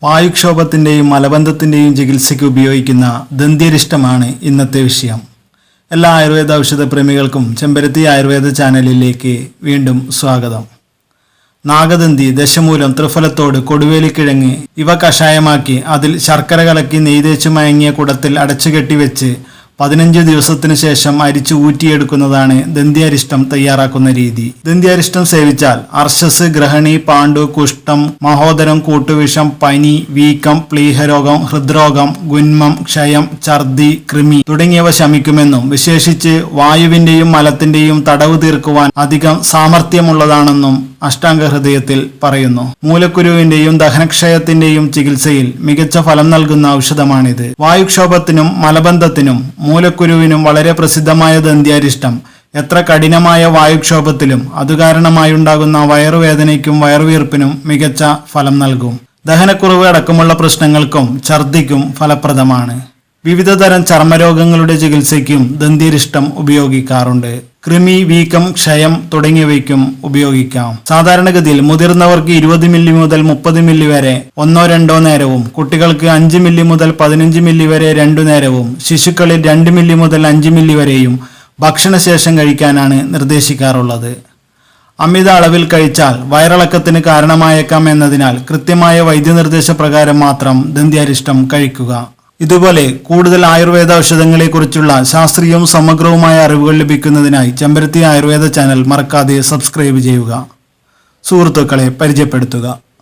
വായുക്ഷോഭത്തിൻ്റെയും മലബന്ധത്തിൻ്റെയും ചികിത്സയ്ക്ക് ഉപയോഗിക്കുന്ന ദന്ത്യരിഷ്ടമാണ് ഇന്നത്തെ വിഷയം. എല്ലാ ആയുർവേദ ഔഷധ പ്രേമികൾക്കും ചെമ്പരത്തി ആയുർവേദ ചാനലിലേക്ക് വീണ്ടും സ്വാഗതം. നാഗദന്തി, ദശമൂലം, ത്രിഫലത്തോട്, കൊടുവേലിക്കിഴങ്ങ് ഇവ കഷായമാക്കി അതിൽ ശർക്കര കലക്കി നെയ്തേച്ചു മയങ്ങിയ കുടത്തിൽ അടച്ചുകെട്ടി വെച്ച് 15 ദിവസത്തിനു ശേഷം അരിച്ചു ഊറ്റിയെടുക്കുന്നതാണ് ദന്ത്യാരിഷ്ടം തയ്യാറാക്കുന്ന രീതി. ദന്ത്യാരിഷ്ടം സേവിച്ചാൽ അർശസ്, ഗ്രഹണി, പാണ്ഡു, കുഷ്ഠം, മഹോദരം, കൂട്ടുവിഷം, പനി, വീക്കം, പ്ലീഹരോഗം, ഹൃദ്രോഗം, ഗുന്മം, ക്ഷയം, ഛർദി, കൃമി തുടങ്ങിയവ ശമിക്കുമെന്നും വിശേഷിച്ച് വായുവിന്റെയും മലത്തിന്റെയും തടവ് തീർക്കുവാൻ അധികം സാമർഥ്യമുള്ളതാണെന്നും അഷ്ടാംഗഹൃദയത്തിൽ പറയുന്നു. മൂലക്കുരുവിന്റെയും ദഹനക്ഷയത്തിന്റെയും ചികിത്സയിൽ മികച്ച ഫലം നൽകുന്ന ഔഷധമാണിത്. വായുക്ഷോഭത്തിനും മലബന്ധത്തിനും മൂലക്കുരുവിനും വളരെ പ്രസിദ്ധമായ ദന്ത്യാരിഷ്ടം എത്ര കഠിനമായ വായുക്ഷോഭത്തിലും അതുകാരണമായുണ്ടാകുന്ന വയറുവേദനയ്ക്കും വയറുവീർപ്പിനും മികച്ച ഫലം നൽകും. ദഹനക്കുറവ് അടക്കമുള്ള പ്രശ്നങ്ങൾക്കും ഛർദിക്കും ഫലപ്രദമാണ്. വിവിധ തരം ചർമ്മരോഗങ്ങളുടെ ചികിത്സയ്ക്കും ദന്ത്യരിഷ്ടം ഉപയോഗിക്കാറുണ്ട്. കൃമി, വീക്കം, ക്ഷയം തുടങ്ങിയവയ്ക്കും ഉപയോഗിക്കാം. സാധാരണഗതിയിൽ മുതിർന്നവർക്ക് 20 മില്ലി മുതൽ 30 മില്ലി വരെ 1-2 നേരവും, കുട്ടികൾക്ക് 5 മില്ലി മുതൽ 15 മില്ലി വരെ 2 നേരവും, ശിശുക്കളിൽ 2 മില്ലി മുതൽ 5 മില്ലി വരെയും ഭക്ഷണശേഷം കഴിക്കാനാണ് നിർദ്ദേശിക്കാറുള്ളത്. അമിത അളവിൽ കഴിച്ചാൽ വയറിളക്കത്തിന് കാരണമായേക്കാം എന്നതിനാൽ കൃത്യമായ വൈദ്യനിർദ്ദേശപ്രകാരം മാത്രം ദന്ത്യാരിഷ്ടം കഴിക്കുക. ഇതുപോലെ കൂടുതൽ ആയുർവേദ ഔഷധങ്ങളെക്കുറിച്ചുള്ള ശാസ്ത്രീയവും സമഗ്രവുമായ അറിവുകൾ ലഭിക്കുന്നതിനായി ചെമ്പരത്തി ആയുർവേദ ചാനൽ മറക്കാതെ സബ്സ്ക്രൈബ് ചെയ്യുക. സുഹൃത്തുക്കളെ പരിചയപ്പെടുത്തുക.